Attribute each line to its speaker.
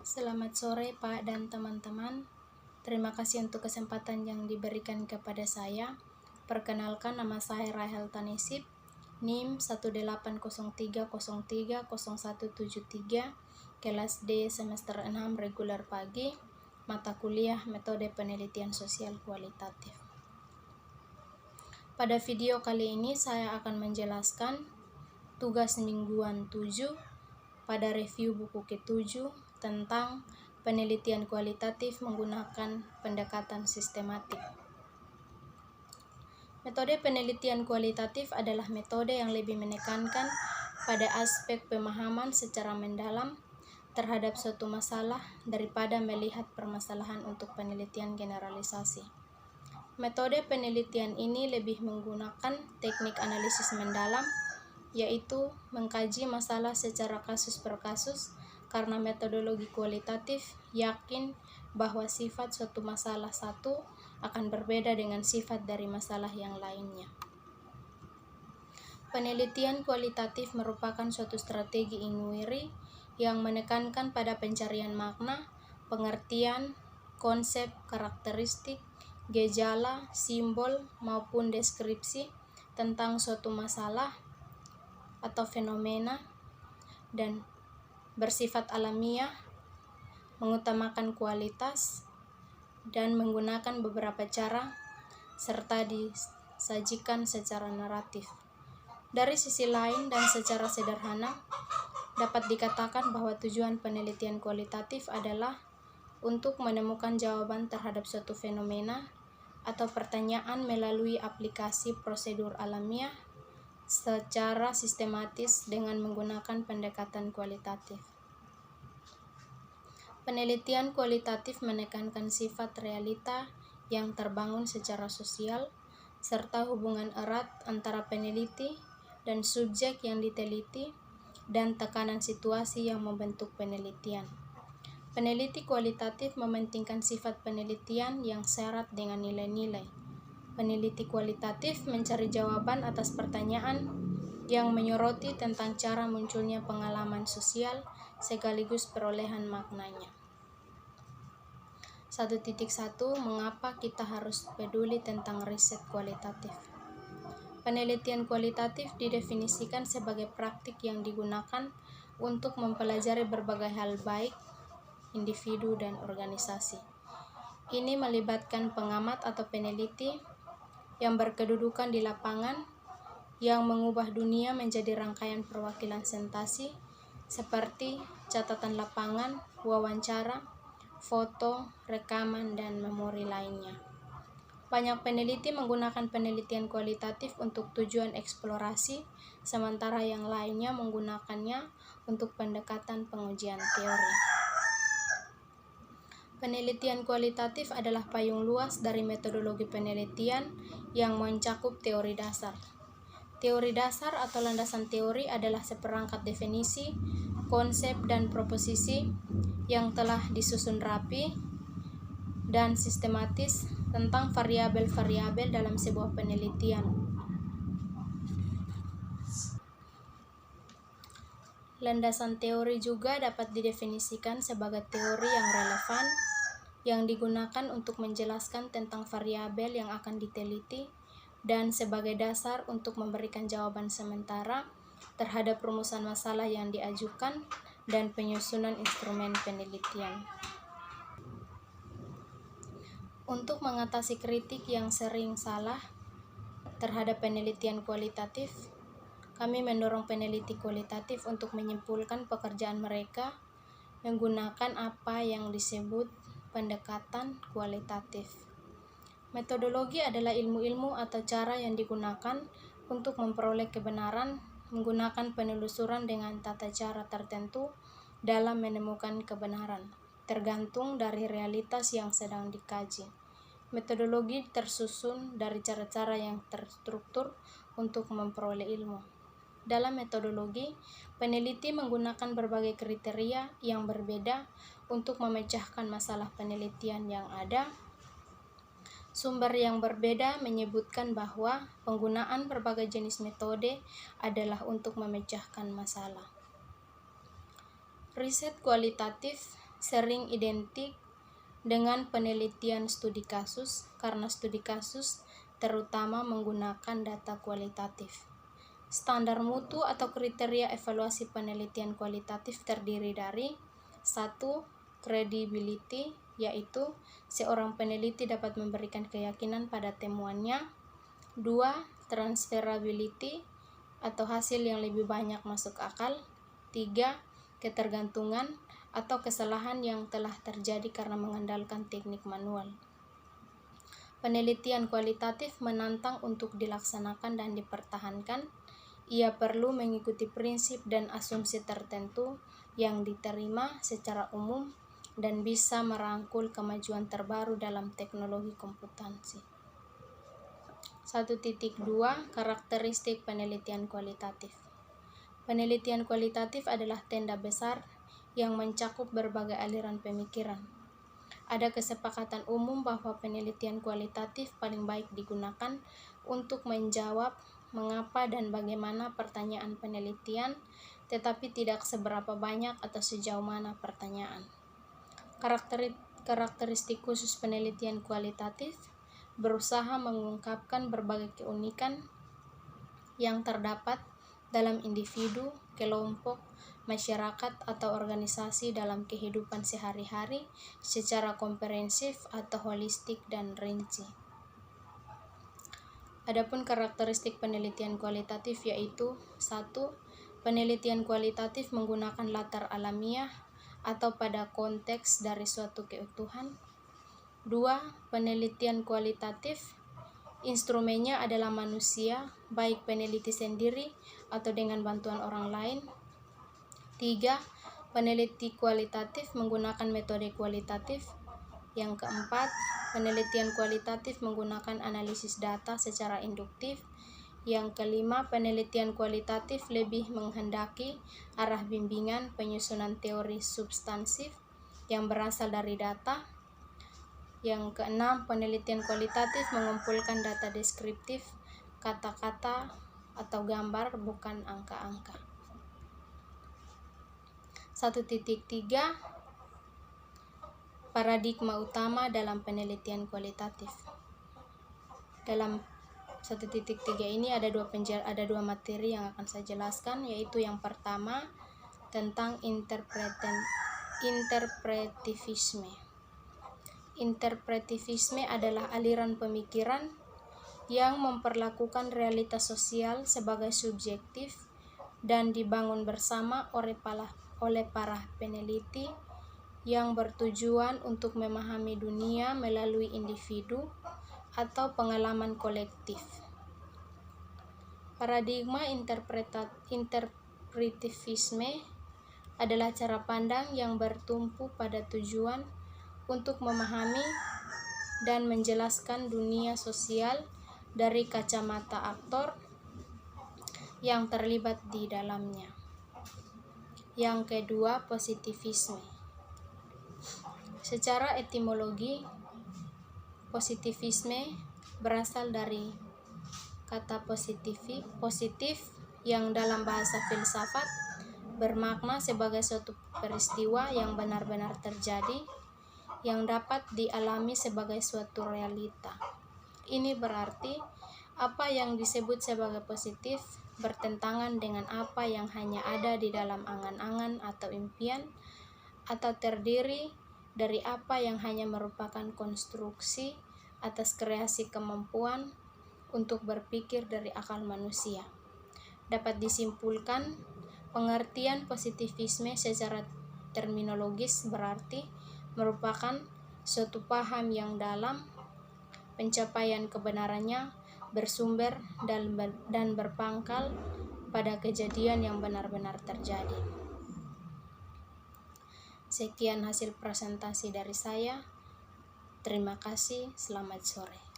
Speaker 1: Selamat sore Pak dan teman-teman. Terima kasih untuk kesempatan yang diberikan kepada saya. Perkenalkan, nama saya Rahel Tanisip, NIM 18030300173, kelas D semester 6 reguler pagi, mata kuliah Metode Penelitian Sosial Kualitatif. Pada video kali ini saya akan menjelaskan tugas mingguan 7 pada review buku ke-7 tentang penelitian kualitatif menggunakan pendekatan sistematik. Metode penelitian kualitatif adalah metode yang lebih menekankan pada aspek pemahaman secara mendalam terhadap suatu masalah daripada melihat permasalahan untuk penelitian generalisasi. Metode penelitian ini lebih menggunakan teknik analisis mendalam, yaitu mengkaji masalah secara kasus per kasus, karena metodologi kualitatif yakin bahwa sifat suatu masalah satu akan berbeda dengan sifat dari masalah yang lainnya. Penelitian kualitatif merupakan suatu strategi inquiry yang menekankan pada pencarian makna, pengertian, konsep, karakteristik, gejala, simbol, maupun deskripsi tentang suatu masalah atau fenomena dan bersifat alamiah, mengutamakan kualitas, dan menggunakan beberapa cara serta disajikan secara naratif. Dari sisi lain dan secara sederhana, dapat dikatakan bahwa tujuan penelitian kualitatif adalah untuk menemukan jawaban terhadap suatu fenomena atau pertanyaan melalui aplikasi prosedur alamiah secara sistematis dengan menggunakan pendekatan kualitatif. Penelitian kualitatif menekankan sifat realita yang terbangun secara sosial, serta hubungan erat antara peneliti dan subjek yang diteliti, dan tekanan situasi yang membentuk penelitian. Peneliti kualitatif mementingkan sifat penelitian yang syarat dengan nilai-nilai. Peneliti kualitatif mencari jawaban atas pertanyaan yang menyoroti tentang cara munculnya pengalaman sosial sekaligus perolehan maknanya. 1.1 Mengapa kita harus peduli tentang riset kualitatif? Penelitian kualitatif didefinisikan sebagai praktik yang digunakan untuk mempelajari berbagai hal baik individu dan organisasi. Ini melibatkan pengamat atau peneliti yang berkedudukan di lapangan, yang mengubah dunia menjadi rangkaian perwakilan sensasi seperti catatan lapangan, wawancara, foto, rekaman, dan memori lainnya. Banyak peneliti menggunakan penelitian kualitatif untuk tujuan eksplorasi, sementara yang lainnya menggunakannya untuk pendekatan pengujian teori. Penelitian kualitatif adalah payung luas dari metodologi penelitian yang mencakup teori dasar. Teori dasar atau landasan teori adalah seperangkat definisi, konsep, dan proposisi yang telah disusun rapi dan sistematis tentang variabel-variabel dalam sebuah penelitian. Landasan teori juga dapat didefinisikan sebagai teori yang relevan yang digunakan untuk menjelaskan tentang variabel yang akan diteliti dan sebagai dasar untuk memberikan jawaban sementara terhadap rumusan masalah yang diajukan dan penyusunan instrumen penelitian. Untuk mengatasi kritik yang sering salah terhadap penelitian kualitatif, kami mendorong peneliti kualitatif untuk menyimpulkan pekerjaan mereka menggunakan apa yang disebut pendekatan kualitatif. Metodologi adalah ilmu-ilmu atau cara yang digunakan untuk memperoleh kebenaran menggunakan penelusuran dengan tata cara tertentu dalam menemukan kebenaran, tergantung dari realitas yang sedang dikaji. Metodologi tersusun dari cara-cara yang terstruktur untuk memperoleh ilmu. Dalam metodologi, peneliti menggunakan berbagai kriteria yang berbeda untuk memecahkan masalah penelitian yang ada. Sumber yang berbeda menyebutkan bahwa penggunaan berbagai jenis metode adalah untuk memecahkan masalah. Riset kualitatif sering identik dengan penelitian studi kasus karena studi kasus terutama menggunakan data kualitatif. Standar mutu atau kriteria evaluasi penelitian kualitatif terdiri dari 1. Credibility, yaitu seorang peneliti dapat memberikan keyakinan pada temuannya. 2. Transferability, atau hasil yang lebih banyak masuk akal. 3. Ketergantungan atau kesalahan yang telah terjadi karena mengandalkan teknik manual. Penelitian kualitatif menantang untuk dilaksanakan dan dipertahankan. Ia perlu mengikuti prinsip dan asumsi tertentu yang diterima secara umum dan bisa merangkul kemajuan terbaru dalam teknologi komputansi. 1.2 Karakteristik penelitian kualitatif. Penelitian kualitatif adalah tenda besar yang mencakup berbagai aliran pemikiran. Ada kesepakatan umum bahwa penelitian kualitatif paling baik digunakan untuk menjawab mengapa dan bagaimana pertanyaan penelitian, tetapi tidak seberapa banyak atau sejauh mana pertanyaan. Karakteristik khusus penelitian kualitatif berusaha mengungkapkan berbagai keunikan yang terdapat dalam individu, kelompok, masyarakat, atau organisasi dalam kehidupan sehari-hari secara komprehensif atau holistik dan rinci. Adapun karakteristik penelitian kualitatif yaitu 1. Penelitian kualitatif menggunakan latar alamiah atau pada konteks dari suatu keutuhan. 2. Penelitian kualitatif instrumennya adalah manusia, baik peneliti sendiri atau dengan bantuan orang lain. 3. Peneliti kualitatif menggunakan metode kualitatif. Yang keempat, penelitian kualitatif menggunakan analisis data secara induktif. Yang kelima, penelitian kualitatif lebih menghendaki arah bimbingan penyusunan teori substansif yang berasal dari data. Yang keenam, penelitian kualitatif mengumpulkan data deskriptif, kata-kata atau gambar, bukan angka-angka. 1.3 Paradigma utama dalam penelitian kualitatif. Dalam 1.3 ini ada dua materi yang akan saya jelaskan, yaitu yang pertama tentang interpretivisme. Interpretivisme adalah aliran pemikiran yang memperlakukan realitas sosial sebagai subjektif dan dibangun bersama oleh para peneliti yang bertujuan untuk memahami dunia melalui individu atau pengalaman kolektif. Paradigma interpretivisme adalah cara pandang yang bertumpu pada tujuan untuk memahami dan menjelaskan dunia sosial dari kacamata aktor yang terlibat di dalamnya. Yang kedua, positivisme. Secara etimologi, positivisme berasal dari kata positif yang dalam bahasa filsafat bermakna sebagai suatu peristiwa yang benar-benar terjadi yang dapat dialami sebagai suatu realita. Ini berarti apa yang disebut sebagai positif bertentangan dengan apa yang hanya ada di dalam angan-angan atau impian, atau terdiri dari apa yang hanya merupakan konstruksi atas kreasi kemampuan untuk berpikir dari akal manusia. Dapat disimpulkan, pengertian positivisme secara terminologis berarti merupakan suatu paham yang dalam, pencapaian kebenarannya bersumber dan berpangkal pada kejadian yang benar-benar terjadi. Sekian hasil presentasi dari saya. Terima kasih, selamat sore.